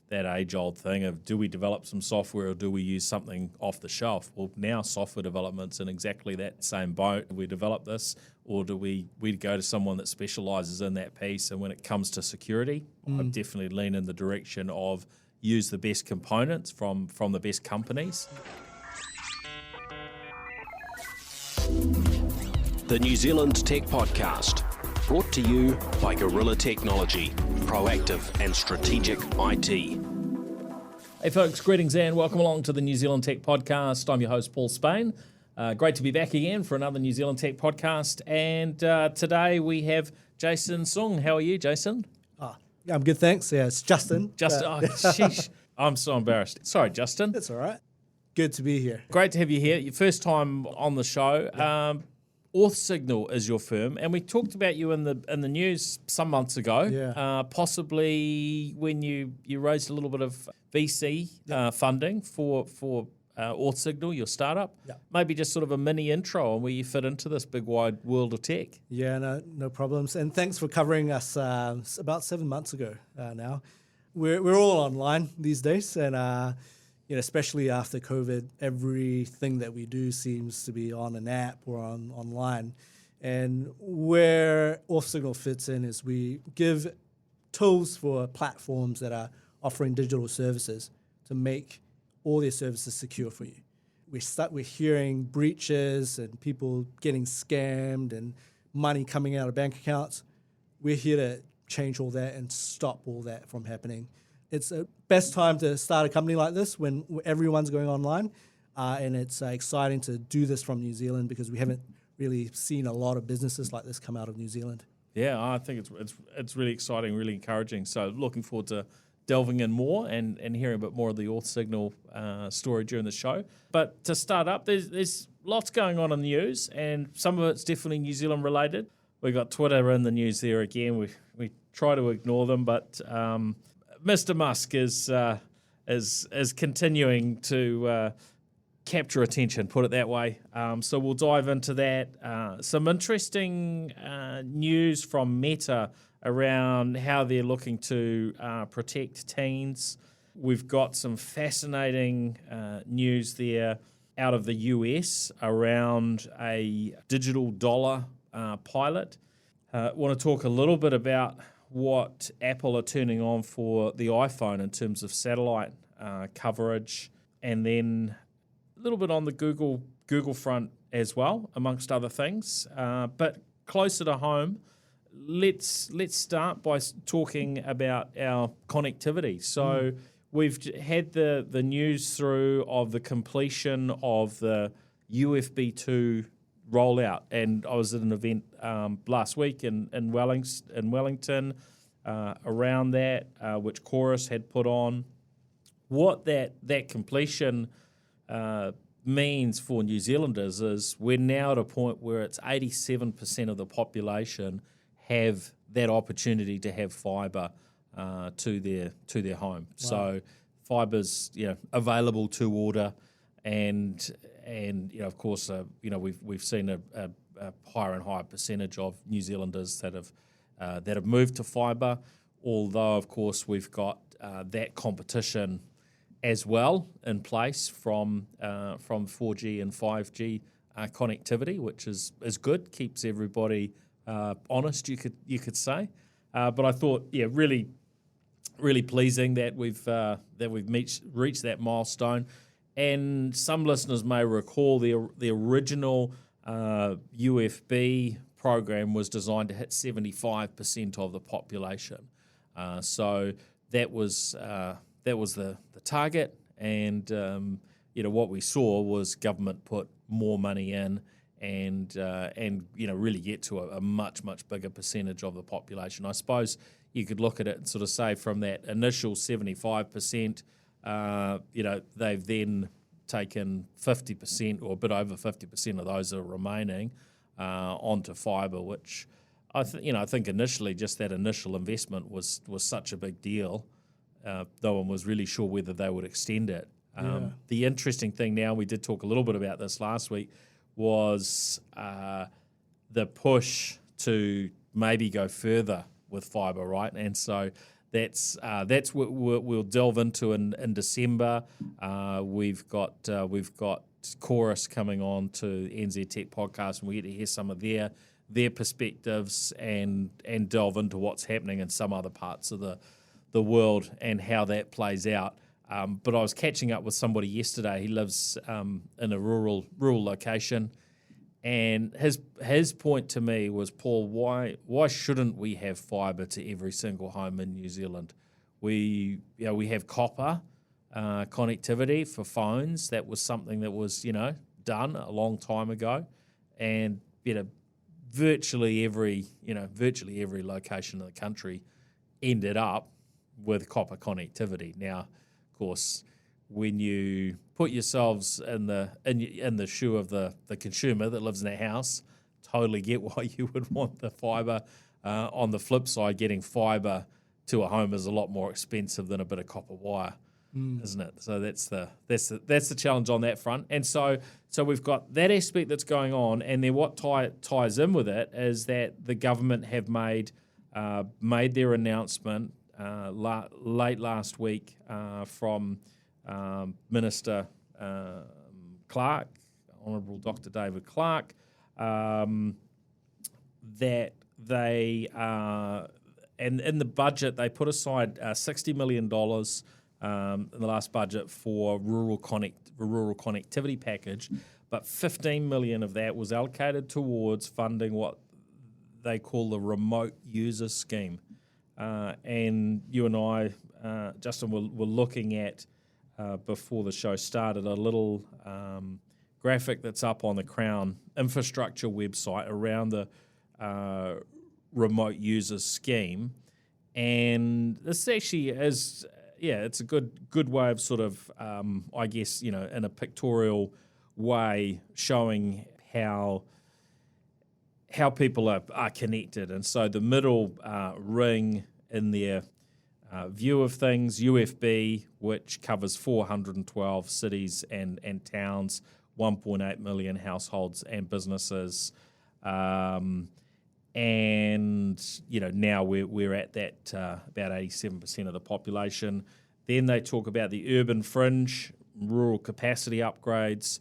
that age-old thing of do we develop some software or do we use something off the shelf? Well, now software development's in exactly that same boat. We develop this, or do we go to someone that specialises in that piece? And when it comes to security, I'd definitely lean in the direction of use the best components from the best companies. The New Zealand Tech Podcast, brought to you by Gorilla Technology, proactive and strategic IT. Hey folks, greetings and welcome along to the New Zealand Tech Podcast. I'm your host, Paul Spain. Great to be back again for another New Zealand Tech Podcast. And today we have Jason Sung. How are you, Jason? I'm good, thanks. Yeah, it's Justin. Sheesh. I'm so embarrassed. Sorry, Justin. That's all right. Good to be here. Great to have you here. Your first time on the show. Authsignal is your firm, and we talked about you in the news some months ago. Yeah. Possibly when you raised a little bit of VC funding for Authsignal, your startup. Yeah. Maybe just sort of a mini intro on where you fit into this big wide world of tech. Yeah, no problems. And thanks for covering us about 7 months ago now. We're all online these days, and especially after COVID, everything that we do seems to be on an app or online. And where Authsignal fits in is we give tools for platforms that are offering digital services to make all their services secure for you. We're hearing breaches and people getting scammed and money coming out of bank accounts. We're here to change all that and stop all that from happening. It's the best time to start a company like this when everyone's going online, and it's exciting to do this from New Zealand because we haven't really seen a lot of businesses like this come out of New Zealand. Yeah, I think it's really exciting, really encouraging. So looking forward to delving in more and hearing a bit more of the Authsignal story during the show. But to start up, there's lots going on in the news, and some of it's definitely New Zealand related. We got Twitter in the news there again. We try to ignore them, but Mr. Musk is continuing to capture attention, put it that way. So we'll dive into that. Some interesting news from Meta around how they're looking to protect teens. We've got some fascinating news there out of the US around a digital dollar pilot. Want to talk a little bit about what Apple are turning on for the iPhone in terms of satellite coverage, and then a little bit on the Google front as well, amongst other things. But closer to home, let's start by talking about our connectivity. So we've had the news through of the completion of the USB 2 rollout, and I was at an event last week in Wellington around that, which Chorus had put on. What that completion means for New Zealanders is we're now at a point where it's 87% of the population have that opportunity to have fibre to their home. Wow. So fiber's available to order, and of course we've seen a higher and higher percentage of New Zealanders that have moved to fibre. Although of course we've got that competition as well in place from 4G and 5G connectivity, which is good, keeps everybody honest, you could say. But I thought, really, really pleasing that we've reached that milestone. And some listeners may recall the original UFB program was designed to hit 75% of the population. So that was the target, and what we saw was government put more money in, and really get to a much bigger percentage of the population. I suppose you could look at it and sort of say from that initial 75%. They've then taken 50% or a bit over 50% of those that are remaining onto fibre, which I think initially just that initial investment was such a big deal. No one was really sure whether they would extend it. The interesting thing now, we did talk a little bit about this last week, was the push to maybe go further with fibre, right? And so that's what we'll delve into in December. We've got Chorus coming on to NZ Tech Podcast, and we get to hear some of their perspectives and delve into what's happening in some other parts of the world and how that plays out. But I was catching up with somebody yesterday. He lives in a rural location, and his point to me was, Paul, why shouldn't we have fibre to every single home in New Zealand? We have copper connectivity for phones. That was something that was done a long time ago, and virtually every location in the country ended up with copper connectivity. Now, of course, when you put yourselves in the shoe of the consumer that lives in a house, totally get why you would want the fibre. On the flip side, getting fibre to a home is a lot more expensive than a bit of copper wire, isn't it? So that's the challenge on that front. And so we've got that aspect that's going on, and then what ties in with it is that the government have made their announcement late last week from Minister Clark, Honourable Dr. David Clark, that they and in the budget they put aside $60 million in the last budget for rural connectivity package, but $15 million of that was allocated towards funding what they call the remote user scheme. And you and I, Justin, were looking at, before the show started, a little graphic that's up on the Crown infrastructure website around the remote user scheme. And this actually is, it's a good way of sort of, I guess, in a pictorial way, showing how people are connected. And so the middle ring in their view of things, UFB, which covers 412 cities and towns, 1.8 million households and businesses. And, now we're at that about 87% of the population. Then they talk about the urban fringe, rural capacity upgrades,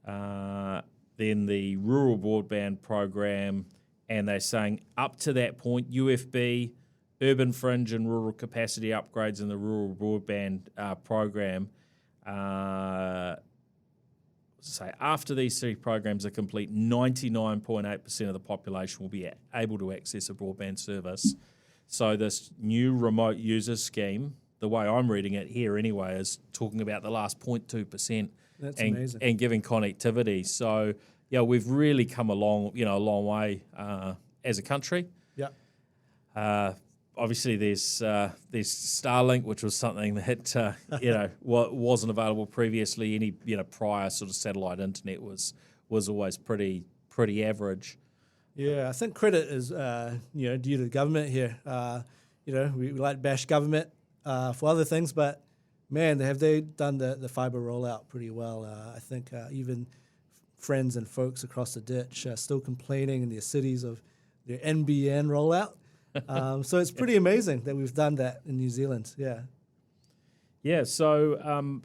then the rural broadband program, and they're saying up to that point, UFB, urban fringe and rural capacity upgrades in the rural broadband program, say after these three programs are complete, 99.8% of the population will be able to access a broadband service. So this new remote user scheme, the way I'm reading it here anyway, is talking about the last 0.2%. That's amazing. And giving connectivity. So, we've really come a long way as a country. Yeah. Obviously, there's Starlink, which was something that wasn't available previously. Any prior sort of satellite internet was always pretty average. Yeah, I think credit is due to the government here. We like to bash government for other things, but man, have they done the fibre rollout pretty well. I think even friends and folks across the ditch are still complaining in their cities of their NBN rollout. So it's pretty amazing that we've done that in New Zealand. Yeah. Yeah. So I'm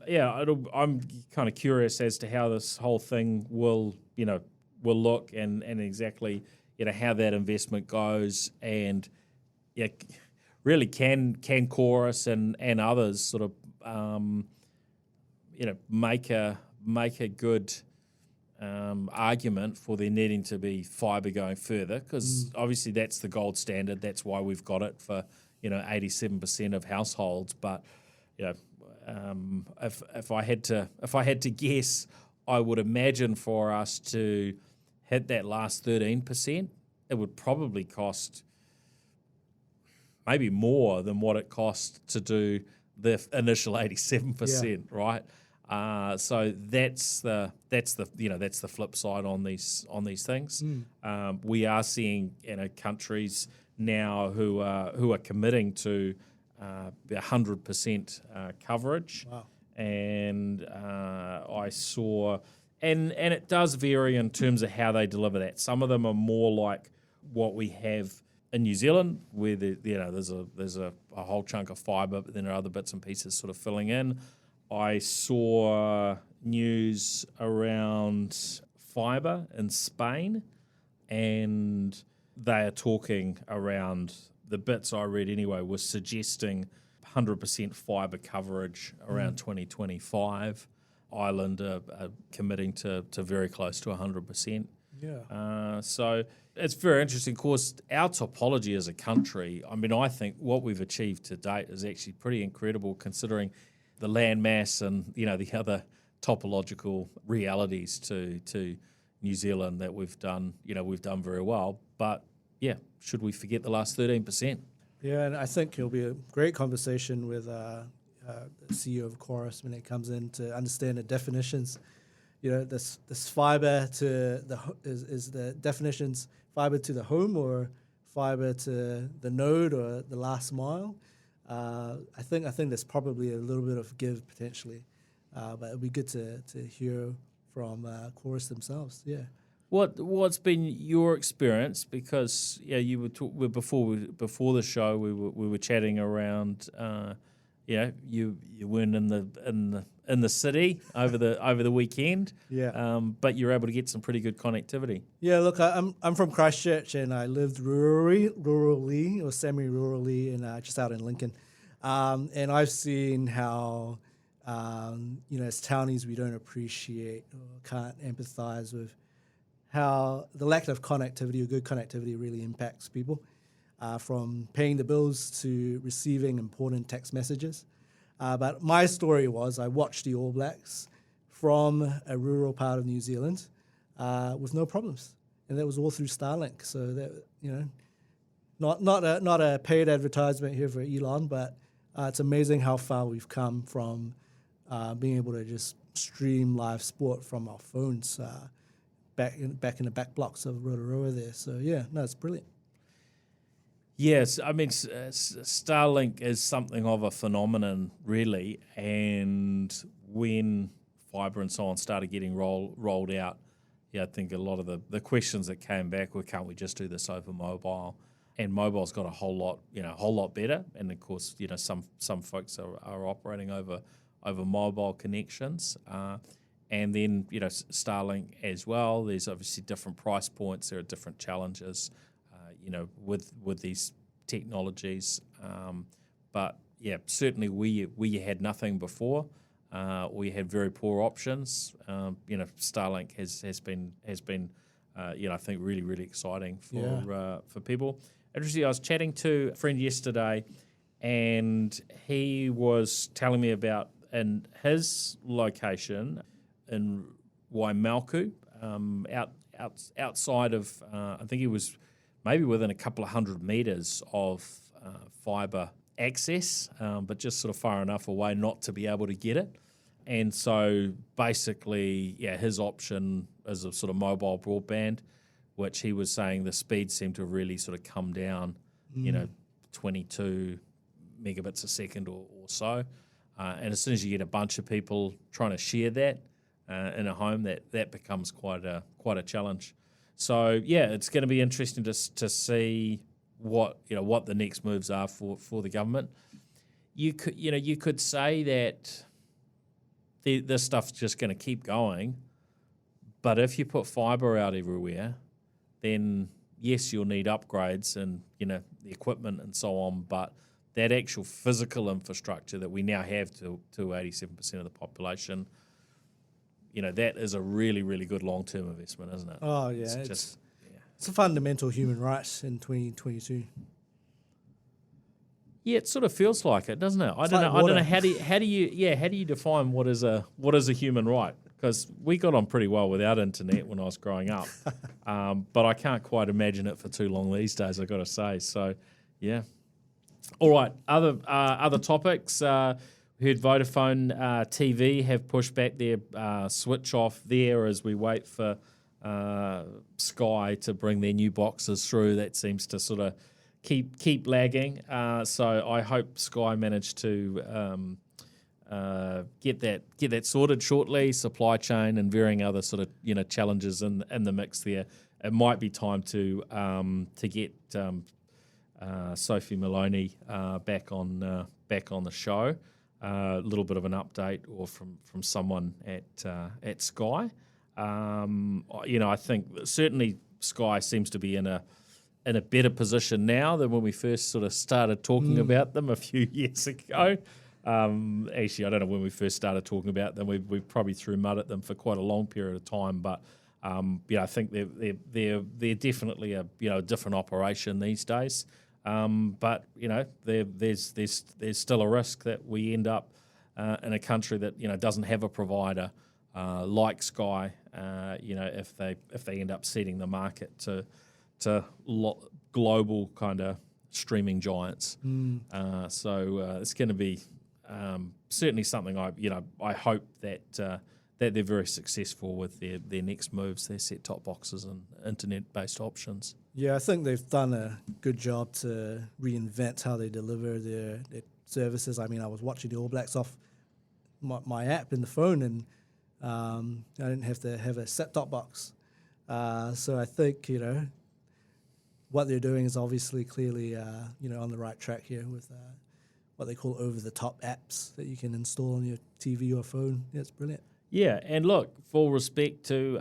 kind of curious as to how this whole thing will look and exactly how that investment goes, and really can Chorus and others sort of make a good argument for there needing to be fibre going further, because obviously that's the gold standard. That's why we've got it for 87% of households. But if I had to guess, I would imagine for us to hit that last 13%, it would probably cost maybe more than what it cost to do the initial 87%, right? So that's the flip side on these things. We are seeing countries now who are committing to 100% coverage. Wow. And I saw, and it does vary in terms of how they deliver that. Some of them are more like what we have in New Zealand, where there's a whole chunk of fibre, but then there are other bits and pieces sort of filling in. I saw news around fibre in Spain, and they are talking around, the bits I read anyway, was suggesting 100% fibre coverage around 2025. Ireland are committing to very close to 100%. Yeah. So it's very interesting. Of course, our topology as a country, I mean, I think what we've achieved to date is actually pretty incredible considering the landmass and, the other topological realities to New Zealand that we've done very well. But, yeah, should we forget the last 13%? Yeah, and I think it'll be a great conversation with the CEO of Chorus when it comes in to understand the definitions. This fiber to is the definitions fiber to the home or fiber to the node or the last mile. I think there's probably a little bit of give potentially, but it'd be good to hear from Chorus themselves. Yeah. What's been your experience? Because you were before the show we were chatting around. You weren't in the city over the weekend. Yeah. But you're able to get some pretty good connectivity. Yeah. Look, I'm from Christchurch and I lived rurally or semi-rurally in just out in Lincoln, and I've seen how as townies we don't appreciate or can't empathise with how the lack of connectivity or good connectivity really impacts people, from paying the bills to receiving important text messages. But my story was I watched the All Blacks from a rural part of New Zealand with no problems, and that was all through Starlink. So that not a paid advertisement here for Elon, but it's amazing how far we've come from being able to just stream live sport from our phones. Back in the back blocks of Rotorua there. So, yeah, no, it's brilliant. Yes, I mean, Starlink is something of a phenomenon, really, and when fibre and so on started getting rolled out, I think a lot of the questions that came back were, can't we just do this over mobile? And mobile's got a whole lot better, and of course, some folks are operating over mobile connections. And then, Starlink as well. There's obviously different price points. There are different challenges, with these technologies. But yeah, certainly we had nothing before. We had very poor options. Starlink has been I think really, really exciting for people. Interestingly, I was chatting to a friend yesterday, and he was telling me about in his location in Waimalku, outside of, I think he was maybe within a couple of 100 metres of fibre access, but just sort of far enough away not to be able to get it. And so basically, his option is a sort of mobile broadband, which he was saying the speed seemed to have really sort of come down, 22 megabits a second or so. And as soon as you get a bunch of people trying to share that, in a home, that becomes quite a challenge. So it's going to be interesting to see what the next moves are for the government. You could say that this stuff's just going to keep going, but if you put fibre out everywhere, then yes, you'll need upgrades and the equipment and so on, but that actual physical infrastructure that we now have to 87% of the population, that is a really, really good long-term investment, isn't it? Oh, yeah. It's a fundamental human right in 2022. Yeah, it sort of feels like it, doesn't it? I don't know. How do you define what is a human right? Because we got on pretty well without internet when I was growing up, but I can't quite imagine it for too long these days, I've got to say. So, yeah. All right, other topics. We heard Vodafone TV have pushed back their switch off there as we wait for Sky to bring their new boxes through. That seems to sort of keep lagging. So I hope Sky managed to get that sorted shortly. Supply chain and varying other sort of challenges in the mix there. It might be time to get Sophie Maloney back on the show. A little bit of an update or from someone at Sky. I think that certainly Sky seems to be in a better position now than when we first sort of started talking about them a few years ago. Actually, I don't know when we first started talking about them. We probably threw mud at them for quite a long period of time, but I think they're definitely a different operation these days. But there's still a risk that we end up in a country that doesn't have a provider like Sky. If they end up setting the market to global kind of streaming giants. So it's going to be certainly something I hope that they're very successful with their next moves, their set-top boxes and internet-based options. Yeah, I think they've done a good job to reinvent how they deliver their services. I mean, I was watching the All Blacks off my app in the phone, and I didn't have to have a set-top box. So I think, what they're doing is obviously clearly, on the right track here with what they call over-the-top apps that you can install on your TV or phone. Yeah, it's brilliant. Yeah, and look, full respect to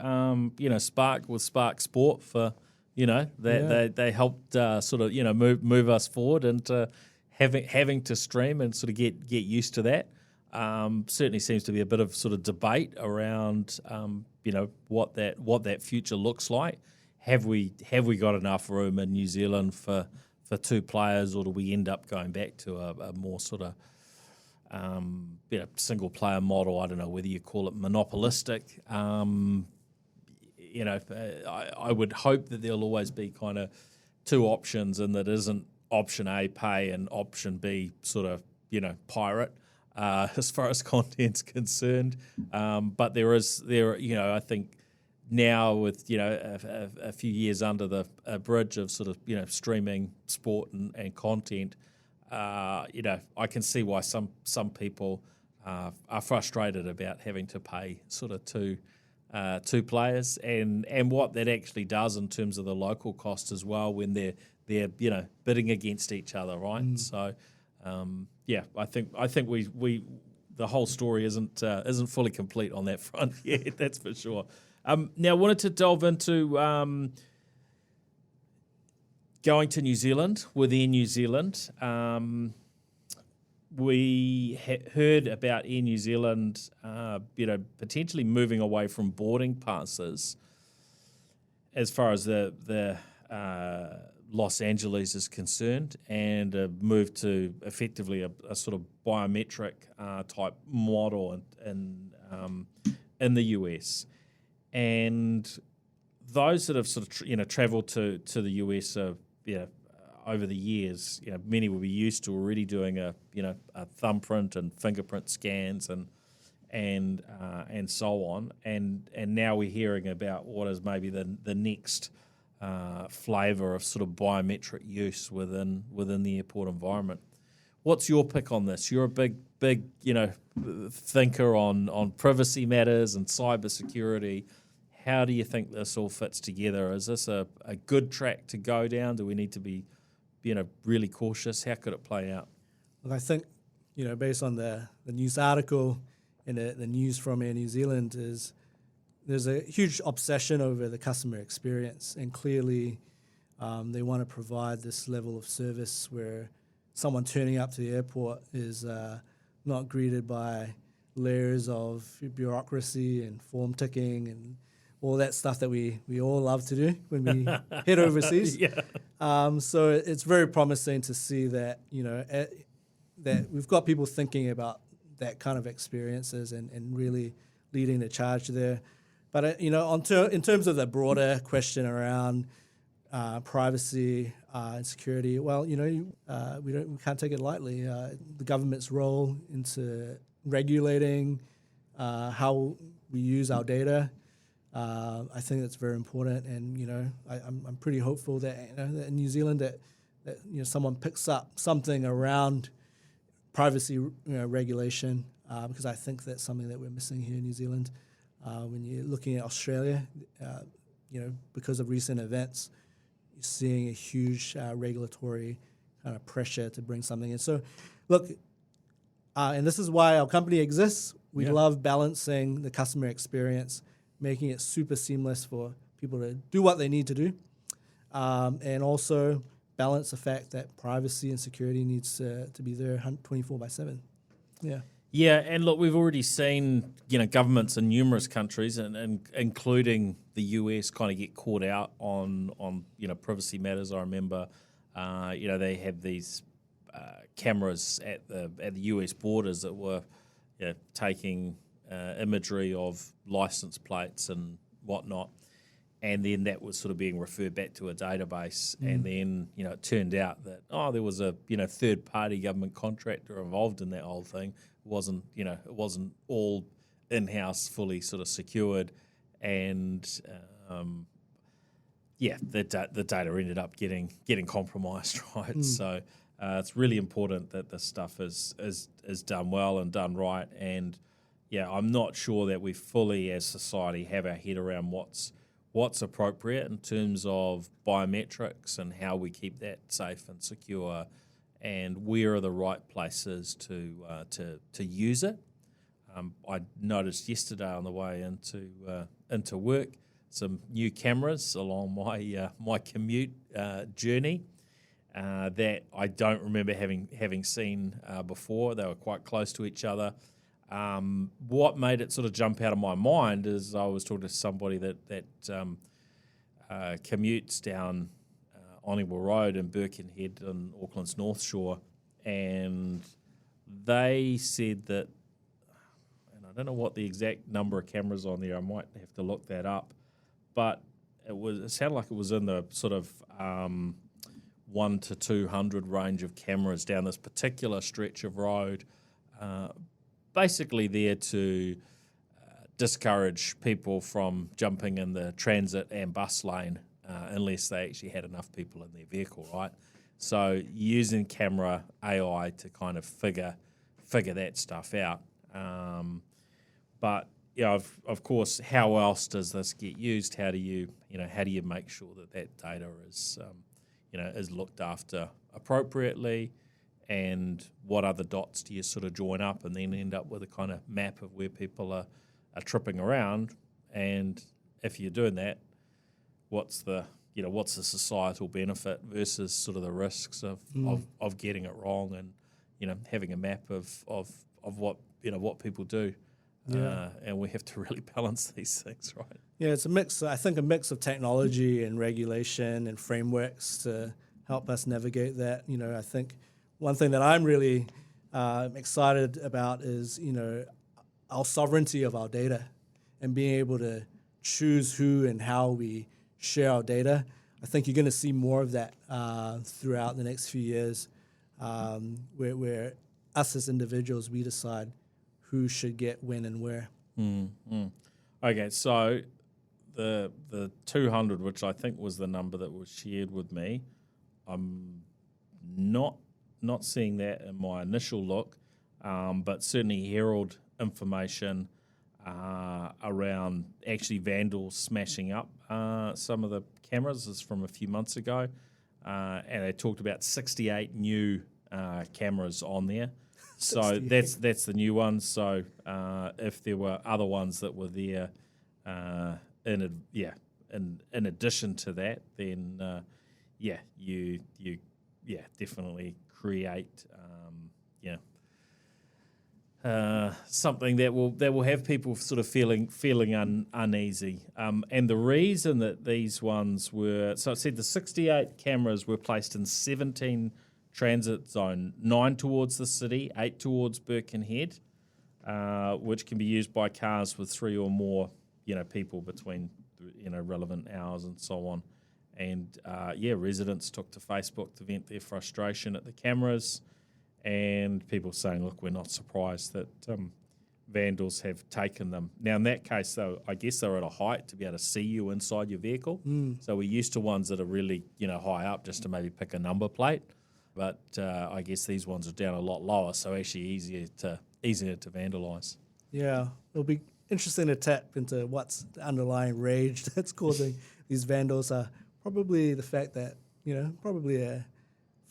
Spark with Spark Sport for they helped sort of move us forward into having to stream and sort of get used to that. Certainly seems to be a bit of sort of debate around what that future looks like. Have we got enough room in New Zealand for two players, or do we end up going back to a more sort of single player model? I don't know whether you call it monopolistic. I would hope that there'll always be kind of two options, and that isn't option A pay and option B sort of pirate as far as content's concerned. But I think now with a few years under the bridge of sort of streaming sport and content, I can see why some people are frustrated about having to pay sort of two players, and what that actually does in terms of the local cost as well when they're bidding against each other, right? So I think we the whole story isn't fully complete on that front yet, that's for sure. Now, I wanted to delve into going to New Zealand with Air New Zealand. We heard about Air New Zealand, potentially moving away from boarding passes as far as the Los Angeles is concerned, and a move to effectively a sort of biometric type model in the US. And those that have sort of travelled to the US over the years, many will be used to already doing a thumbprint and fingerprint scans and so on, and now we're hearing about what is maybe the next flavour of sort of biometric use within the airport environment. What's your pick on this? You're a big thinker on privacy matters and cybersecurity. How do you think this all fits together? Is this a good track to go down? Do we need to be really cautious? How could it play out? Well, I think, based on the news article and the news from Air New Zealand, is there's a huge obsession over the customer experience, and clearly they want to provide this level of service where someone turning up to the airport is not greeted by layers of bureaucracy and form ticking and all that stuff that we all love to do when we head overseas. So it's very promising to see that, that we've got people thinking about that kind of experiences and really leading the charge there. But, in terms of the broader question around privacy and security, well, we can't take it lightly. The government's role into regulating how we use our data, I think that's very important, and I'm pretty hopeful that that in New Zealand that someone picks up something around privacy regulation, because I think that's something that we're missing here in New Zealand. When you're looking at Australia, because of recent events, you're seeing a huge regulatory kind of pressure to bring something in. So, look, and this is why our company exists. We love balancing the customer experience, making it super seamless for people to do what they need to do, and also balance the fact that privacy and security needs to be there 24/7. Yeah. Yeah, and look, we've already seen, governments in numerous countries, and including the US, kind of get caught out on privacy matters. I remember, they have these cameras at the US borders that were taking imagery of license plates and whatnot, and then that was sort of being referred back to a database, and then it turned out that there was a third party government contractor involved in that whole thing. It wasn't all in-house, fully sort of secured, and the data ended up getting compromised, right? So it's really important that this stuff is done well and done right. And I'm not sure that we fully, as society, have our head around what's appropriate in terms of biometrics and how we keep that safe and secure, and where are the right places to use it. I noticed yesterday on the way into work some new cameras along my commute journey that I don't remember having seen before. They were quite close to each other. What made it sort of jump out of my mind is I was talking to somebody that commutes down Authsignal Road in Birkenhead on Auckland's North Shore, and they said that, and I don't know what the exact number of cameras on there, I might have to look that up, but it sounded like it was in the sort of 1 to 200 range of cameras down this particular stretch of road, basically there to discourage people from jumping in the transit and bus lane unless they actually had enough people in their vehicle, right? So using camera AI to kind of figure that stuff out. But of course, how else does this get used? How do you make sure that data is is looked after appropriately? And what other dots do you sort of join up and then end up with a kind of map of where people are tripping around? And if you're doing that, what's the societal benefit versus sort of the risks of getting it wrong, and having a map of what people do. And we have to really balance these things, right? Yeah, it's a mix. I think a mix of technology and regulation and frameworks to help us navigate that. I think one thing that I'm really excited about is our sovereignty of our data and being able to choose who and how we share our data. I think you're going to see more of that throughout the next few years, where us as individuals, we decide who should get when and where. Okay, so the 200, which I think was the number that was shared with me, I'm not seeing that in my initial look, but certainly Herald information around actually vandals smashing up some of the cameras is from a few months ago, and they talked about 68 new cameras on there. So that's the new ones. So if there were other ones that were there, in addition to that, then you definitely create something that will have people sort of feeling uneasy. And the reason that these ones were, so it said the 68 cameras were placed in 17 transit zone, 9 towards the city, 8 towards Birkenhead, which can be used by cars with 3 or more, people between, relevant hours and so on. And residents took to Facebook to vent their frustration at the cameras, and people saying, look, we're not surprised that vandals have taken them. Now, in that case, though, I guess they're at a height to be able to see you inside your vehicle. So we're used to ones that are really, high up just to maybe pick a number plate. But I guess these ones are down a lot lower, so actually easier to vandalise. Yeah, it'll be interesting to tap into what's the underlying rage that's causing these vandals. Probably the fact that,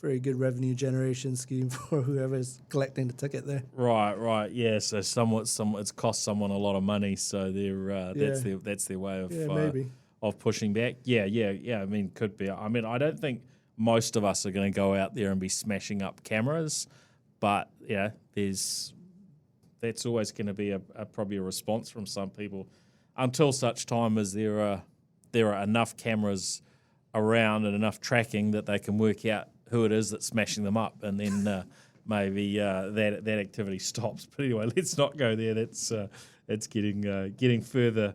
very good revenue generation scheme for whoever's collecting the ticket there. Right. Yeah. So it's cost someone a lot of money. So that's their way Maybe. of pushing back. Yeah. I mean, could be. I mean, I don't think most of us are going to go out there and be smashing up cameras, but that's always going to be probably a response from some people until such time as there are enough cameras around and enough tracking that they can work out who it is that's smashing them up, and then maybe that activity stops. But anyway, let's not go there. It's getting further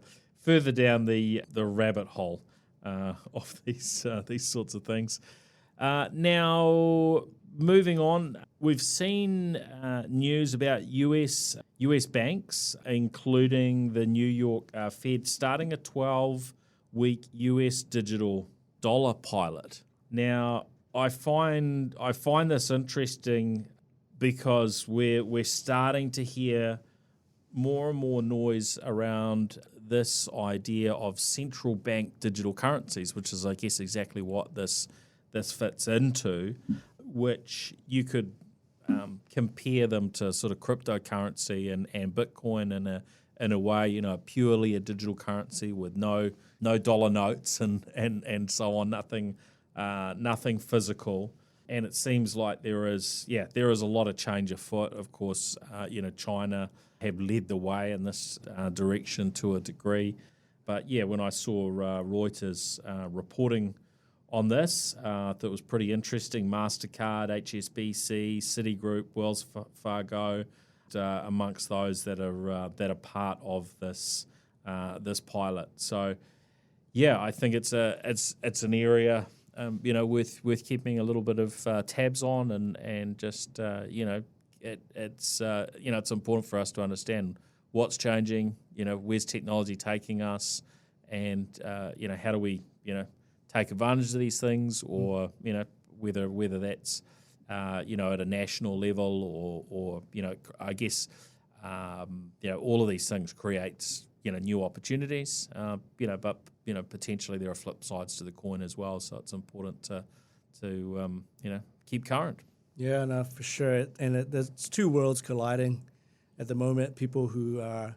down the rabbit hole of these sorts of things. Now, moving on, we've seen news about US banks, including the New York Fed, starting a 12-week US digital dollar pilot. Now, I find this interesting because we're starting to hear more and more noise around this idea of central bank digital currencies, which is, I guess, exactly what this fits into, which you could compare them to sort of cryptocurrency and Bitcoin in a way, purely a digital currency with no dollar notes and so on, nothing physical. And it seems like there is a lot of change afoot. Of course, China have led the way in this direction to a degree. But yeah, when I saw Reuters reporting on this, that was pretty interesting. MasterCard, HSBC, Citigroup, Wells Fargo, amongst those that are part of this pilot. So, yeah, I think it's an area worth keeping a little bit of tabs on, and just it's important for us to understand what's changing. Where's technology taking us, and how do we take advantage of these things, or whether that's at a national level, or I guess all of these things creates new opportunities, but potentially there are flip sides to the coin as well. So it's important to keep current. Yeah, no, for sure. And there's two worlds colliding at the moment. People who are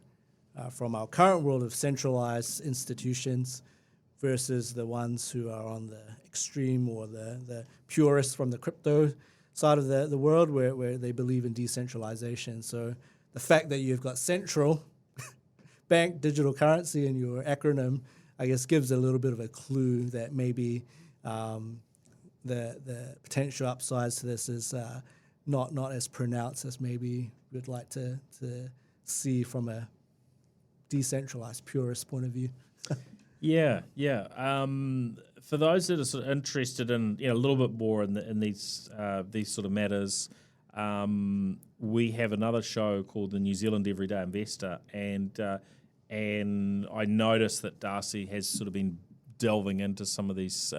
from our current world of centralized institutions versus the ones who are on the extreme, or the purists from the crypto side of the world, where they believe in decentralization. So the fact that you've got central bank digital currency in your acronym, I guess, gives a little bit of a clue that maybe the potential upsides to this is not as pronounced as maybe we'd like to see from a decentralized purist point of view. Yeah. For those that are sort of interested in a little bit more in these sort of matters, we have another show called the New Zealand Everyday Investor, and I noticed that Darcy has sort of been delving into some of these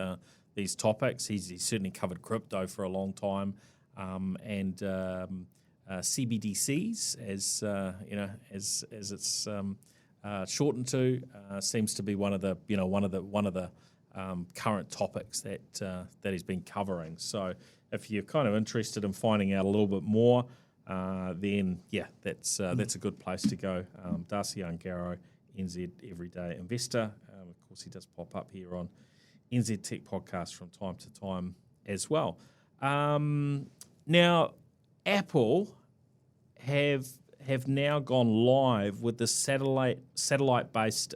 topics. He's certainly covered crypto for a long time, and CBDCs, as it's shortened to, seems to be one of the current topics that he's been covering. So if you're kind of interested in finding out a little bit more, then that's a good place to go. Darcy Ungaro, NZ Everyday Investor. Of course, he does pop up here on NZ Tech Podcast from time to time as well. Now, Apple have now gone live with the satellite-based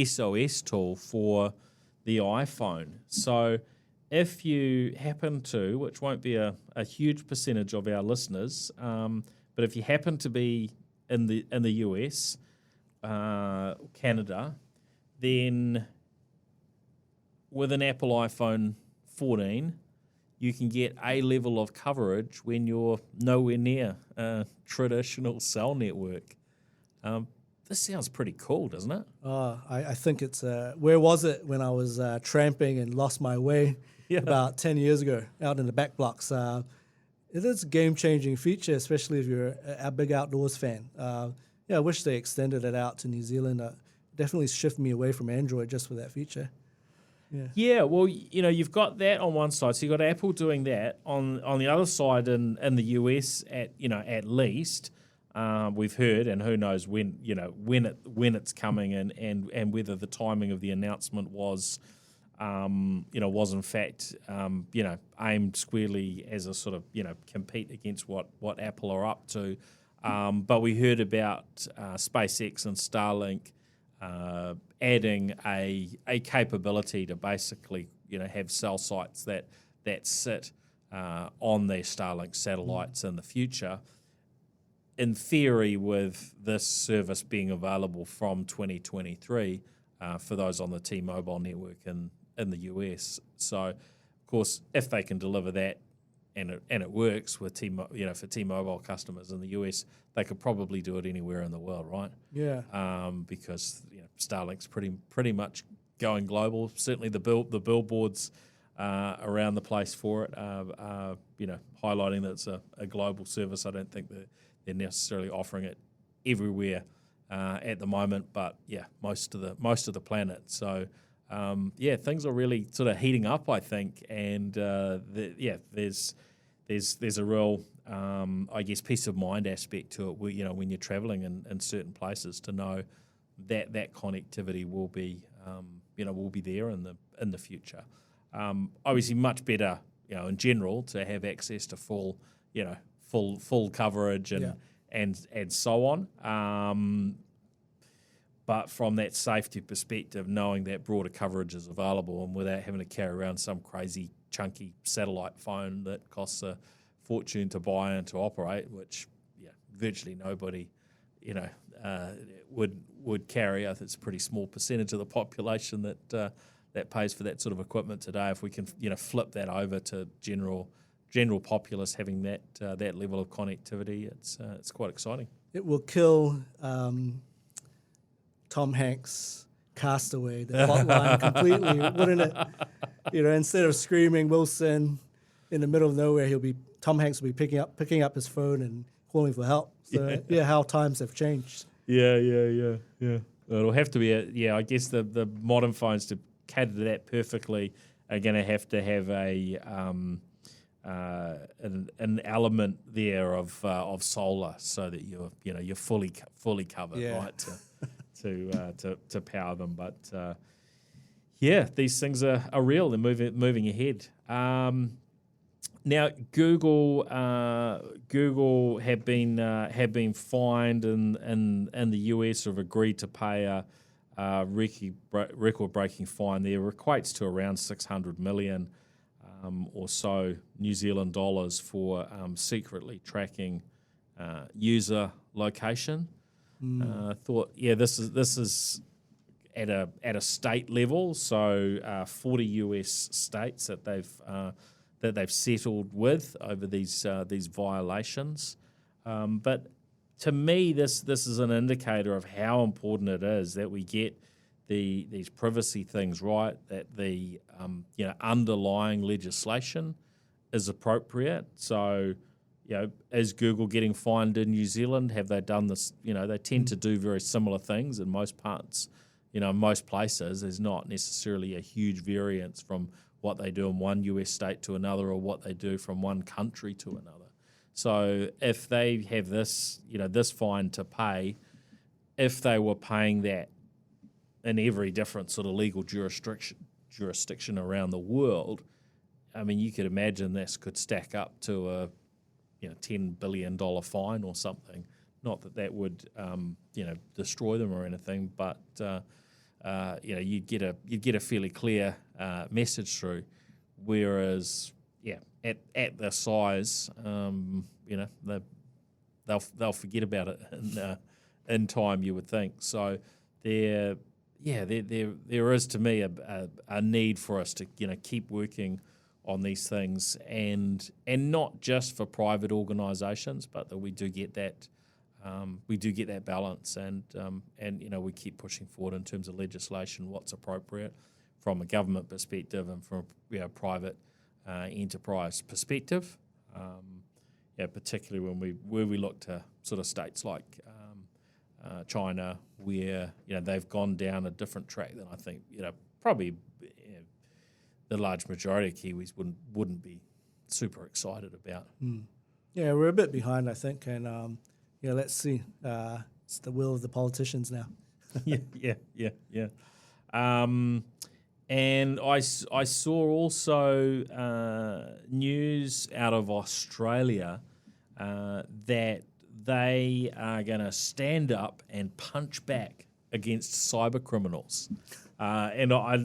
SOS tool for the iPhone. So if you happen to, which won't be a huge percentage of our listeners, but if you happen to be in the US, Canada, then with an Apple iPhone 14, you can get a level of coverage when you're nowhere near a traditional cell network. This sounds pretty cool, doesn't it? I think it's where was it when I was tramping and lost my way about 10 years ago out in the back blocks. It is a game-changing feature, especially if you're a big outdoors fan. I wish they extended it out to New Zealand. Definitely shift me away from Android just for that feature. Yeah, well, you've got that on one side. So you've got Apple doing that. On the other side, in the US, at least, we've heard, and who knows when it's coming, and whether the timing of the announcement was in fact aimed squarely as a sort of compete against what Apple are up to. But we heard about SpaceX and Starlink adding a capability to basically have cell sites that sit on their Starlink satellites in the future. In theory, with this service being available from 2023 for those on the T-Mobile network in the US. So, of course, if they can deliver that and it works with for T-Mobile customers in the US, they could probably do it anywhere in the world, right? Yeah. Because Starlink's pretty much going global. Certainly, the billboards around the place for it are highlighting that it's a global service. I don't think that they're necessarily offering it everywhere at the moment, but most of the planet. So things are really sort of heating up, I think, and there's a real peace of mind aspect to it. When you're traveling in certain places, to know that connectivity will be there in the future. Obviously, much better in general to have access to full coverage and so on. But from that safety perspective, knowing that broader coverage is available and without having to carry around some crazy chunky satellite phone that costs a fortune to buy and to operate, which virtually nobody would carry. I think it's a pretty small percentage of the population that pays for that sort of equipment today. If we can flip that over to general populace having that level of connectivity, it's quite exciting. It will kill Tom Hanks' Castaway, the plot line completely, wouldn't it? Instead of screaming Wilson in the middle of nowhere, Tom Hanks will be picking up his phone and calling for help. So how times have changed. Yeah. It'll have to be I guess the modern phones to cater to that perfectly are going to have an element there of solar, so that you're fully covered, right? To power them, but these things are real. They're moving ahead. Now, Google have been fined in the US, or have agreed to pay a record-breaking fine. There equates to around 600 million or so New Zealand dollars for secretly tracking user location. Thought this is at a state level, so 40 US states that they've settled with over these violations. But to me, this is an indicator of how important it is that we get these privacy things right, that the underlying legislation is appropriate. So, is Google getting fined in New Zealand? Have they done this? They tend to do very similar things in most parts. Most places, there's not necessarily a huge variance from what they do in one US state to another, or what they do from one country to another. So if they have this, this fine to pay, if they were paying that in every different sort of legal jurisdiction around the world, I mean, you could imagine this could stack up to a $10 billion fine or something. Not that would destroy them or anything, but you'd get a fairly clear message through. Whereas at the size, they'll forget about it in time, you would think. So there is, to me, a need for us to keep working on these things, and not just for private organisations, but that we do get that balance, and we keep pushing forward in terms of legislation, what's appropriate from a government perspective and from a private enterprise perspective. Particularly when we look to sort of states like China, where they've gone down a different track than I think probably the large majority of Kiwis wouldn't be super excited about. Yeah, we're a bit behind, I think, and let's see. It's the will of the politicians now. Yeah. And I saw also news out of Australia that they are going to stand up and punch back against cyber criminals, and I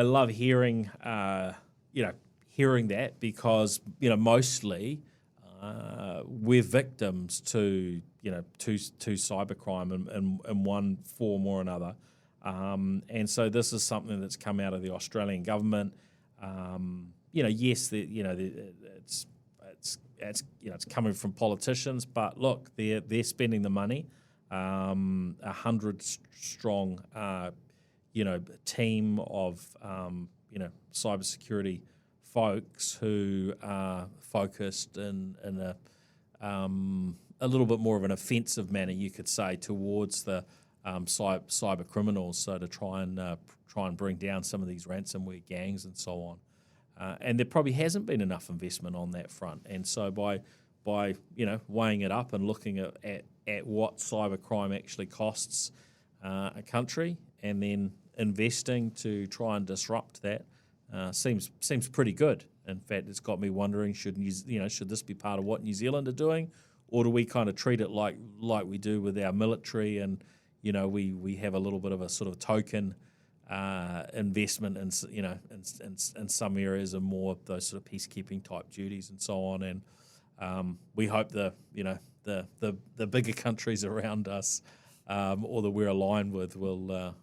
love hearing hearing that, because mostly we're victims to cybercrime in one form or another, and so this is something that's come out of the Australian government. Yes, it's coming from politicians, but look, they're spending the money. 100 strong, team of cybersecurity folks who are focused in a little bit more of an offensive manner, you could say, towards the cyber criminals. So to try and bring down some of these ransomware gangs and so on. And there probably hasn't been enough investment on that front. And so by weighing it up and looking at what cybercrime actually costs a country, and then investing to try and disrupt that, seems pretty good. In fact, it's got me wondering, should this be part of what New Zealand are doing, or do we kind of treat it like we do with our military, and we have a little bit of a sort of token investment in some areas, and more of those sort of peacekeeping type duties and so on. And we hope the bigger countries around us, or that we're aligned with, will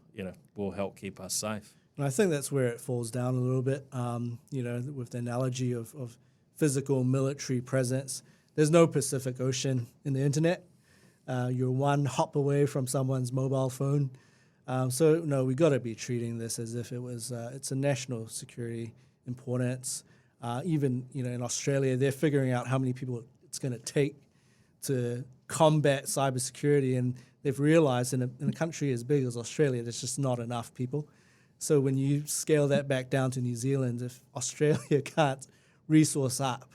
help keep us safe. And I think that's where it falls down a little bit. With the analogy of physical military presence, there's no Pacific Ocean in the internet. You're one hop away from someone's mobile phone. So no, we got to be treating this as if it's a national security importance. Even in Australia, they're figuring out how many people it's going to take to combat cybersecurity, and they've realized in a country as big as Australia, there's just not enough people. So when you scale that back down to New Zealand, if Australia can't resource up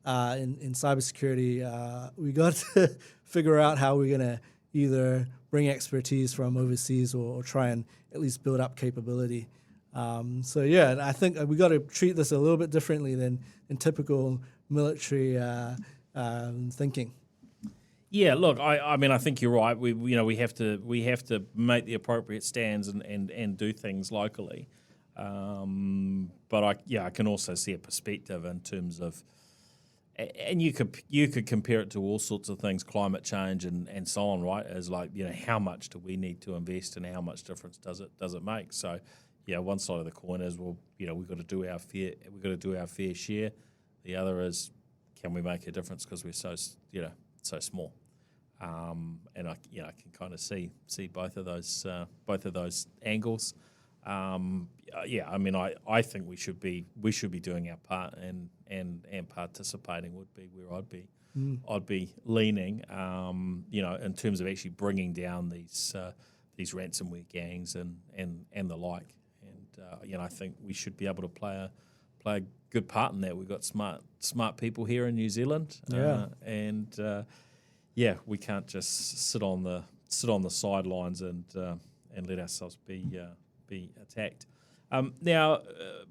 in cybersecurity, we got to figure out how we're going to either bring expertise from overseas or try and at least build up capability. And I think we got to treat this a little bit differently than in typical military thinking. Yeah, look, I mean, I think you're right. We have to make the appropriate stands and do things locally. But I can also see a perspective in terms of, and you could compare it to all sorts of things, climate change and so on, right? As like, how much do we need to invest, and how much difference does it make? So, one side of the coin is, we've got to do our fair share. The other is, can we make a difference because we're so small? And I can kind of see both of those angles. I mean, I think we should be doing our part, and participating would be where I'd be leaning. In terms of actually bringing down these ransomware gangs and the like. And I think we should be able to play a good part in that. We've got smart people here in New Zealand, we can't just sit on the sidelines and let ourselves be attacked. Now,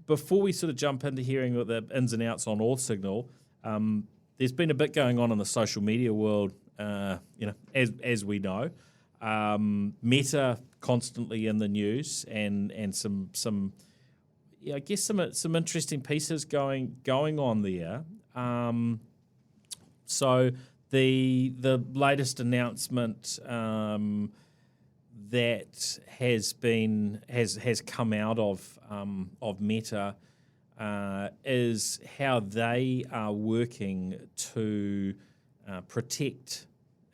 before we sort of jump into hearing the ins and outs on Authsignal, there's been a bit going on in the social media world, as we know. Meta constantly in the news, and some interesting pieces going on there. So the latest announcement that has come out of Meta is how they are working to protect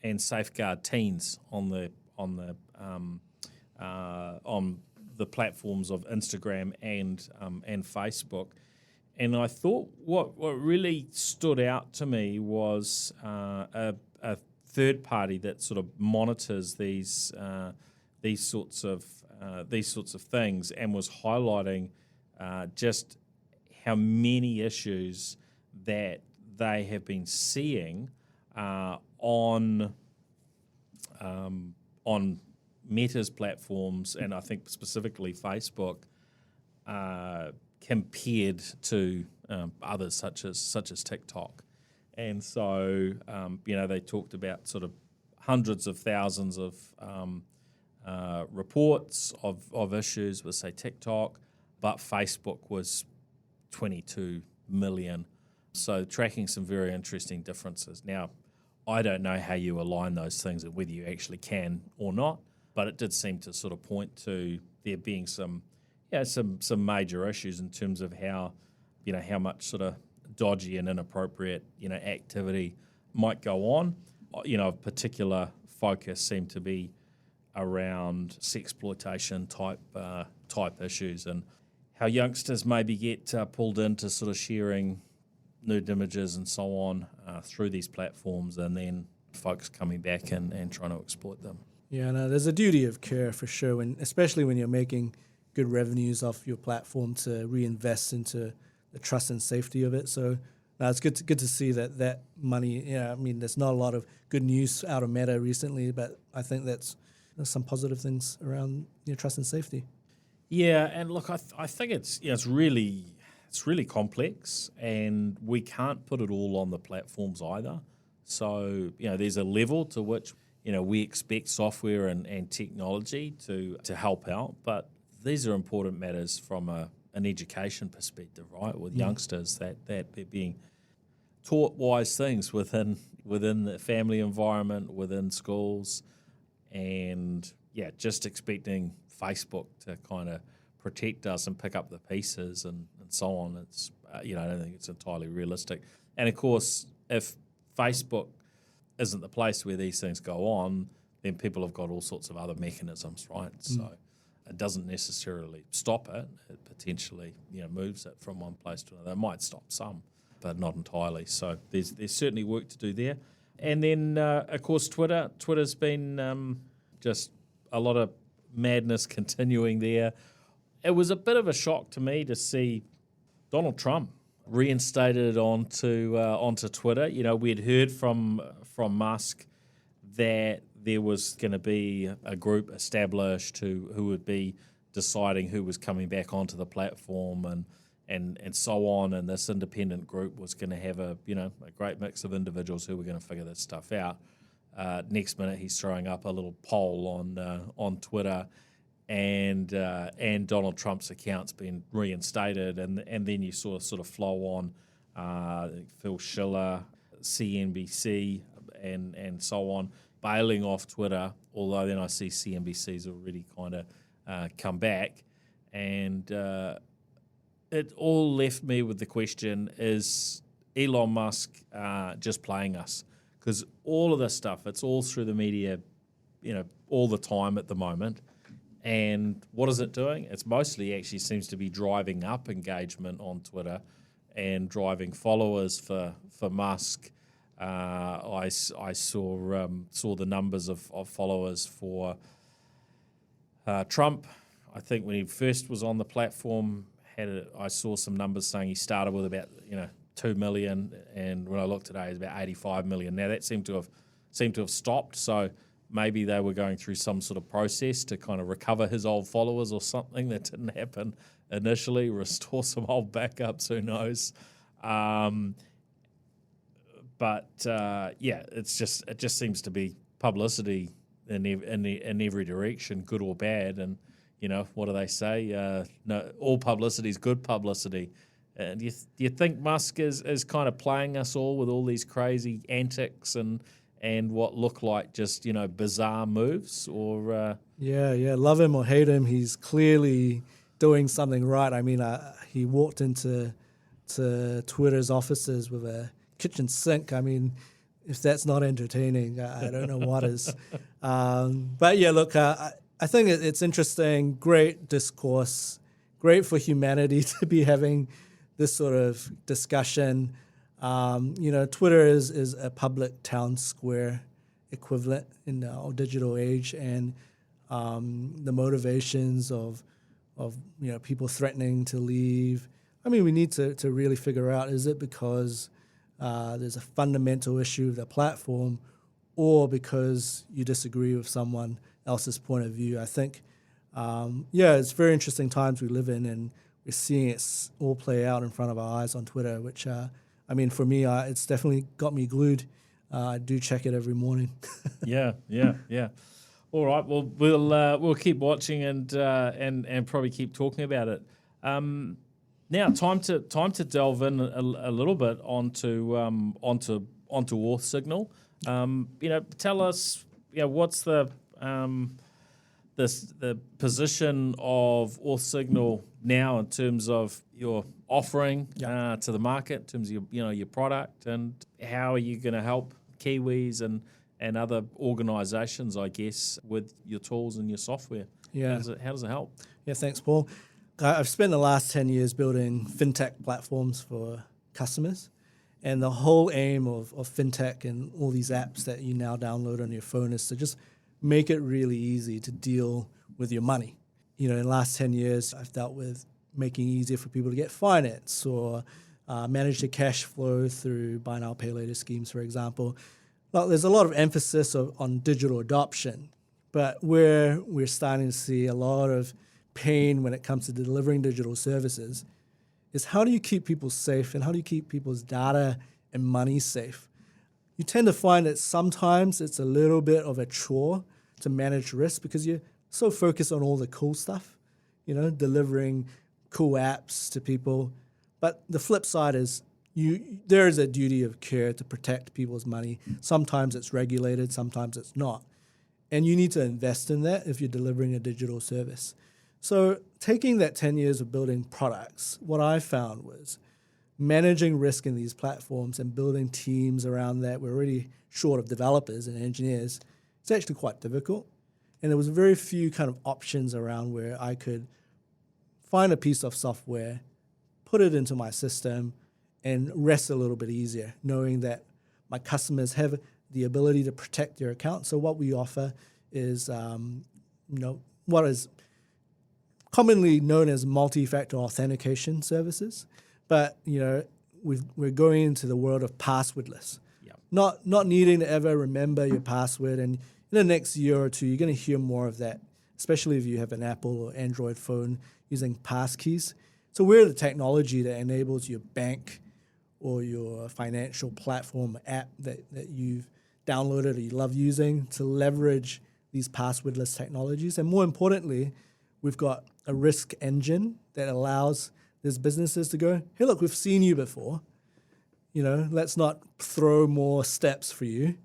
and safeguard teens on the platforms of Instagram and Facebook. And I thought what really stood out to me was a third party that sort of monitors these sorts of these sorts of things, and was highlighting just how many issues that they have been seeing on Meta's platforms, and I think specifically Facebook, compared to others such as TikTok. And so, they talked about sort of hundreds of thousands of reports of issues with, say, TikTok, but Facebook was 22 million. So tracking some very interesting differences. Now, I don't know how you align those things and whether you actually can or not, but it did seem to sort of point to there being some major issues in terms of how much sort of dodgy and inappropriate, activity might go on. Of particular focus seemed to be around sexploitation type issues, and how youngsters maybe get pulled into sort of sharing nude images and so on through these platforms, and then folks coming back and trying to exploit them. Yeah, no, there's a duty of care for sure, especially when you're making good revenues off your platform, to reinvest into the trust and safety of it. So it's good to see that money. There's not a lot of good news out of Meta recently, but I think there's some positive things around trust and safety. Yeah, and look, I think it's really complex, and we can't put it all on the platforms either. So there's a level to which we expect software and technology to help out, but these are important matters from an education perspective, right? With youngsters, that they're being taught wise things within the family environment, within schools, and just expecting Facebook to kind of protect us and pick up the pieces and so on. It's I don't think it's entirely realistic. And of course, if Facebook isn't the place where these things go on, then people have got all sorts of other mechanisms, right? So it doesn't necessarily stop it. It potentially moves it from one place to another. It might stop some, but not entirely. So there's certainly work to do there. And then, of course, Twitter's been just a lot of madness continuing there. It was a bit of a shock to me to see Donald Trump reinstated onto Twitter. We had heard from Musk that there was going to be a group established who would be deciding who was coming back onto the platform and so on, and this independent group was going to have a great mix of individuals who were going to figure this stuff out. Next minute, he's throwing up a little poll on Twitter, and Donald Trump's account's been reinstated, and then you saw sort of flow on Phil Schiller, CNBC, and so on, bailing off Twitter, although then I see CNBC's already kind of come back. And it all left me with the question, is Elon Musk just playing us? Because all of this stuff, it's all through the media, all the time at the moment. And what is it doing? It's mostly actually seems to be driving up engagement on Twitter and driving followers for Musk. I saw the numbers of followers for Trump. I think when he first was on the platform, I saw some numbers saying he started with about 2 million, and when I looked today, it's about 85 million. Now that seemed to have stopped. So maybe they were going through some sort of process to kind of recover his old followers or something that didn't happen initially, restore some old backups. Who knows? But it just seems to be publicity in every direction, good or bad. And what do they say? No, all publicity is good publicity. Do you think Musk is kind of playing us all with all these crazy antics and what look like just bizarre moves? Or love him or hate him, he's clearly doing something right. I mean, he walked into Twitter's offices with a kitchen sink. I mean, if that's not entertaining, I don't know what is. But yeah, look, I think it's interesting, great discourse, great for humanity to be having this sort of discussion. Twitter is a public town square equivalent in our digital age, and the motivations of people threatening to leave. I mean, we need to really figure out, is it because there's a fundamental issue with the platform, or because you disagree with someone else's point of view? I think, it's very interesting times we live in, and we're seeing it all play out in front of our eyes on Twitter, which, for me, it's definitely got me glued. I do check it every morning. Yeah. All right. Well, we'll keep watching and probably keep talking about it. Now, time to delve in a little bit onto Authsignal. Tell us, what's the position of Authsignal now in terms of your offering to the market, in terms of your product, and how are you going to help Kiwis and other organisations, I guess, with your tools and your software? Yeah. How does it help? Yeah, thanks, Paul. I've spent the last 10 years building fintech platforms for customers. And the whole aim of fintech and all these apps that you now download on your phone is to just make it really easy to deal with your money. In the last 10 years, I've dealt with making it easier for people to get finance or manage their cash flow through buy now, pay later schemes, for example. Well, there's a lot of emphasis on digital adoption, but where we're starting to see a lot of pain when it comes to delivering digital services is, how do you keep people safe and how do you keep people's data and money safe? You tend to find that sometimes it's a little bit of a chore to manage risk because you're so focused on all the cool stuff, delivering cool apps to people. But the flip side is there is a duty of care to protect people's money. Sometimes it's regulated, sometimes it's not. And you need to invest in that if you're delivering a digital service. So taking that 10 years of building products, what I found was managing risk in these platforms and building teams around that. We're already short of developers and engineers. It's actually quite difficult. And there was very few kind of options around where I could find a piece of software, put it into my system, and rest a little bit easier, knowing that my customers have the ability to protect their account. So what we offer is, what is commonly known as multi-factor authentication services, but we're going into the world of passwordless. Yep. Not needing to ever remember your password, and in the next year or two, you're going to hear more of that, especially if you have an Apple or Android phone using passkeys. So we're the technology that enables your bank or your financial platform app that you've downloaded or you love using to leverage these passwordless technologies. And more importantly, we've got a risk engine that allows these businesses to go, hey, look, we've seen you before. Let's not throw more steps for you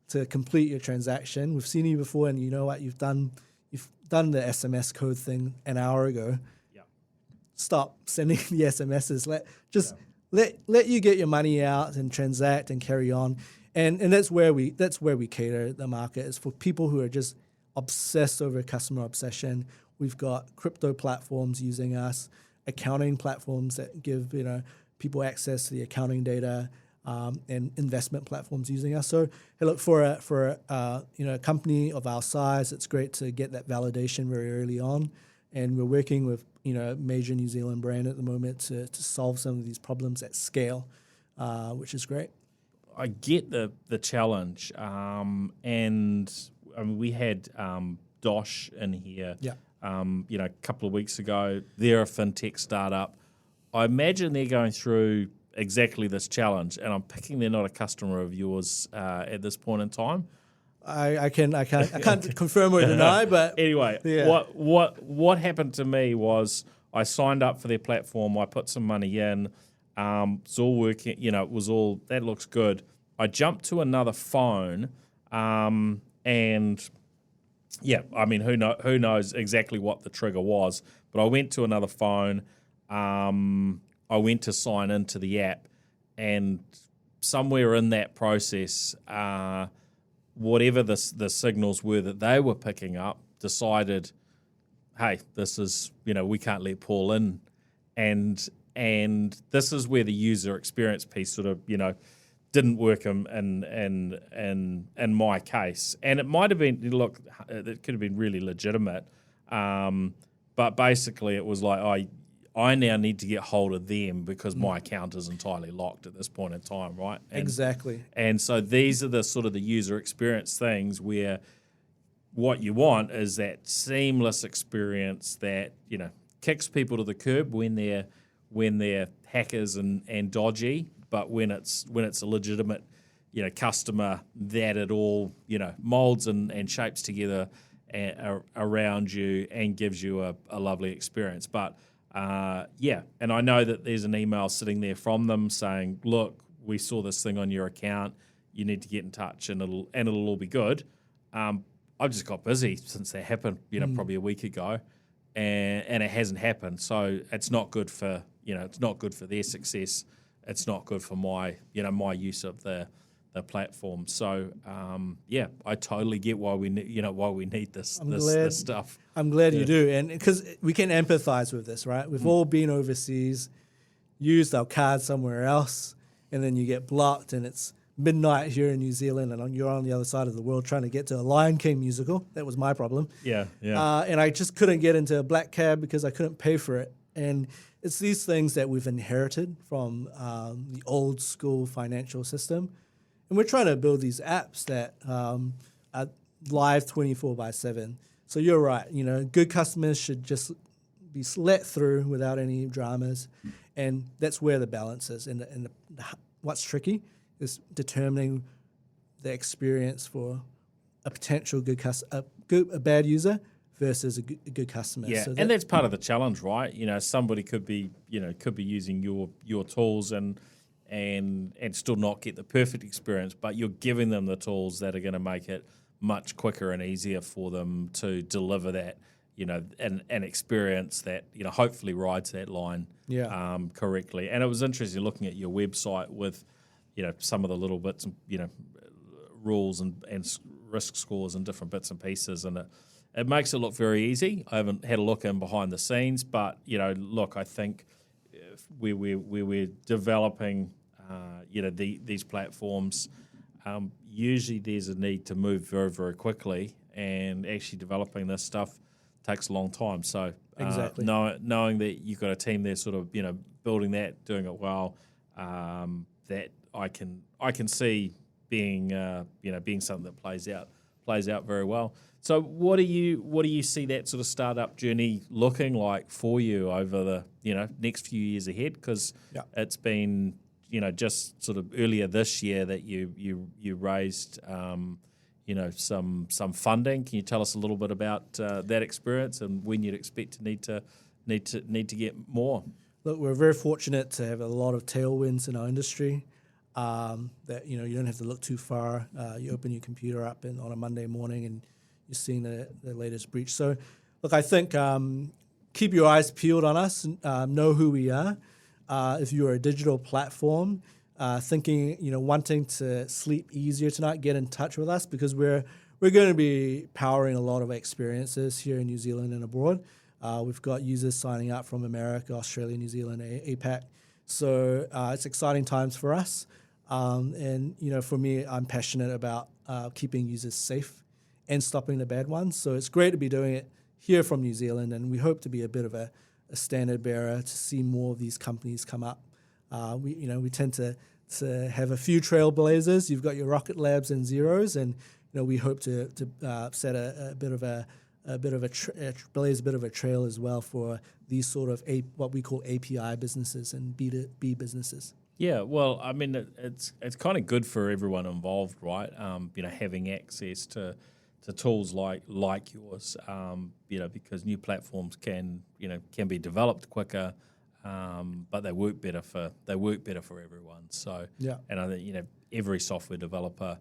to complete your transaction. We've seen you before, and you know what? You've done the SMS code thing an hour ago. Yeah. Stop sending the SMSs. Let you get your money out and transact and carry on. And that's where we cater the market, is for people who are just obsessed over customer obsession. We've got crypto platforms using us, accounting platforms that give people access to the accounting data, and investment platforms using us. So hey, look, for a company of our size, it's great to get that validation very early on, and we're working with a major New Zealand brand at the moment to solve some of these problems at scale, which is great. I get the challenge, and we had Dosh in here. Yeah. A couple of weeks ago. They're a fintech startup. I imagine they're going through exactly this challenge, and I'm picking they're not a customer of yours at this point in time. I can't confirm or deny, but anyway, yeah. What happened to me was I signed up for their platform. I put some money in. It's all working. It was all that looks good. I jumped to another phone, and yeah, who knows exactly what the trigger was, but I went to another phone. I went to sign into the app, and somewhere in that process, whatever the signals were that they were picking up, decided, hey, this is, we can't let Paul in. And this is where the user experience piece sort of, didn't work in my case. And it might have been, look, it could have been really legitimate. But basically it was like, I now need to get hold of them because my account is entirely locked at this point in time, right? Exactly. And so these are the sort of the user experience things where what you want is that seamless experience that, kicks people to the curb when they're hackers and dodgy, but when it's a legitimate, customer, that it all, molds and shapes together around you and gives you a lovely experience. But and I know that there's an email sitting there from them saying, look, we saw this thing on your account, you need to get in touch and it'll all be good. I've just got busy since that happened, probably a week ago, and it hasn't happened. So it's not good for, it's not good for their success. It's not good for my, my use of the platform. So I totally get why we need this stuff. I'm glad you do, and because we can empathize with this, right? We've all been overseas, used our card somewhere else, and then you get blocked, and it's midnight here in New Zealand, and you're on the other side of the world trying to get to a Lion King musical. That was my problem. Yeah. And I just couldn't get into a black cab because I couldn't pay for it. And it's these things that we've inherited from the old school financial system. And we're trying to build these apps that are live 24/7. So you're right. Good customers should just be let through without any dramas. And that's where the balance is. And what's tricky is determining the experience for a potential a bad user versus a good customer. Yeah, so and that's part of the challenge, right? Somebody could be using your tools and still not get the perfect experience, but you're giving them the tools that are going to make it much quicker and easier for them to deliver that, an experience that, hopefully rides that line correctly. And it was interesting looking at your website with, some of the little bits, rules and risk scores and different bits and pieces, and it makes it look very easy. I haven't had a look in behind the scenes, but look, I think we're developing, these platforms. Usually, there's a need to move very, very quickly, and actually developing this stuff takes a long time. So, exactly, knowing that you've got a team there, sort of, building that, doing it well, that I can see being something that plays out very well. So what do you see that sort of startup journey looking like for you over the next few years ahead? Because it's been just sort of earlier this year that you raised some funding. Can you tell us a little bit about that experience and when you'd expect to need to get more? Look, we're very fortunate to have a lot of tailwinds in our industry. That you don't have to look too far. You open your computer up on a Monday morning and you're seeing the latest breach. So, look, I think keep your eyes peeled on us. Know who we are. If you're a digital platform, thinking, wanting to sleep easier tonight, get in touch with us because we're going to be powering a lot of experiences here in New Zealand and abroad. We've got users signing up from America, Australia, New Zealand, APAC. So it's exciting times for us. And for me, I'm passionate about keeping users safe and stopping the bad ones. So it's great to be doing it here from New Zealand, and we hope to be a bit of a standard bearer to see more of these companies come up. We tend to have a few trailblazers. You've got your Rocket Labs and Zeros, and we hope to set a bit of a blaze a bit of a trail as well for these sort of what we call API businesses and B2B businesses. Yeah, well, I mean, it's kind of good for everyone involved, right? Having access to tools like yours, because new platforms can be developed quicker, but they work better for everyone. So and I think every software developer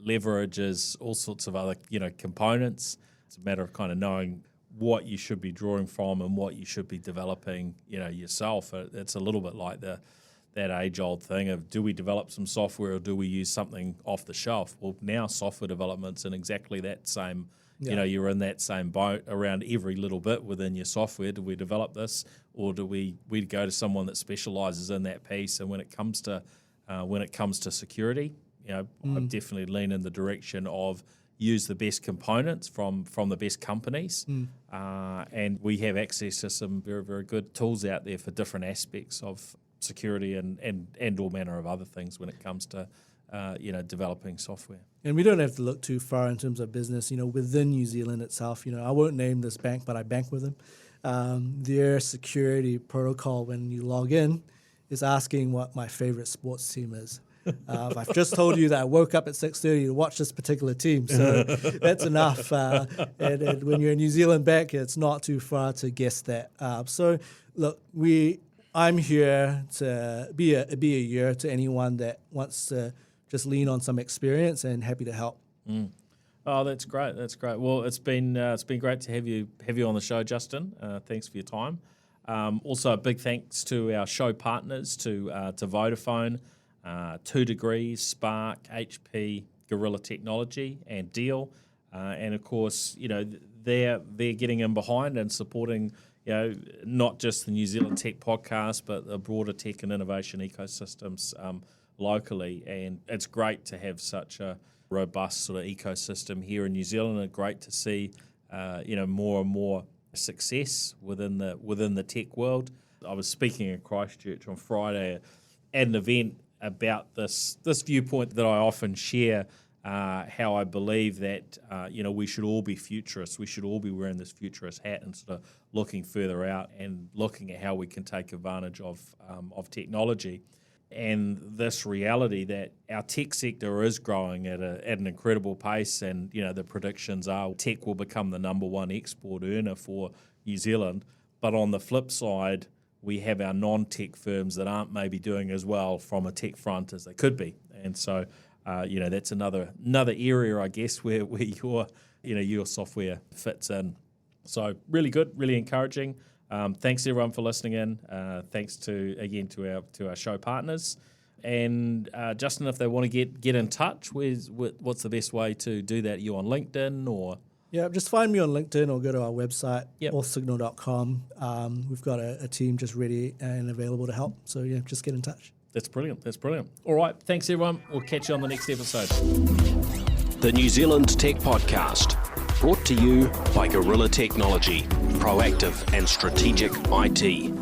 leverages all sorts of other components. It's a matter of kind of knowing what you should be drawing from and what you should be developing yourself. It's a little bit like that age-old thing of, do we develop some software or do we use something off the shelf? Well, now software development's in exactly that same, you're in that same boat around every little bit within your software. Do we develop this, or do we go to someone that specialises in that piece? And when it comes to when it comes to security. I've definitely leaned in the direction of use the best components from the best companies, and we have access to some very, very good tools out there for different aspects of security and all manner of other things when it comes to developing software. And we don't have to look too far in terms of business. Within New Zealand itself, I won't name this bank, but I bank with them. Their security protocol when you log in is asking what my favorite sports team is. I've just told you that I woke up at 6:30 to watch this particular team, so that's enough. And when you're a New Zealand bank, it's not too far to guess that. So, look, I'm here to be a ear to anyone that wants to just lean on some experience, and happy to help. Oh, that's great. That's great. Well, it's been great to have you on the show, Justin. Thanks for your time. Also, a big thanks to our show partners, to Vodafone, 2 Degrees, Spark, HP, Gorilla Technology, and Deal. And of course, they're getting in behind and supporting, not just the New Zealand Tech Podcast, but the broader tech and innovation ecosystems locally. And it's great to have such a robust sort of ecosystem here in New Zealand, and great to see, more and more success within the tech world. I was speaking in Christchurch on Friday at an event about this viewpoint that I often share, how I believe that we should all be futurists. We should all be wearing this futurist hat and sort of looking further out and looking at how we can take advantage of technology. And this reality that our tech sector is growing at an incredible pace, and the predictions are tech will become the number one export earner for New Zealand. But on the flip side, we have our non-tech firms that aren't maybe doing as well from a tech front as they could be, and so that's another area, I guess, where your software fits in. So really good, really encouraging. Thanks everyone for listening in. Thanks to our show partners. And Justin, if they want to get in touch, what's the best way to do that? Are you on LinkedIn or? Yeah, just find me on LinkedIn or go to our website, authsignal.com. We've got a team just ready and available to help. So yeah, just get in touch. That's brilliant. All right, thanks everyone. We'll catch you on the next episode. The New Zealand Tech Podcast, brought to you by Gorilla Technology, proactive and strategic IT.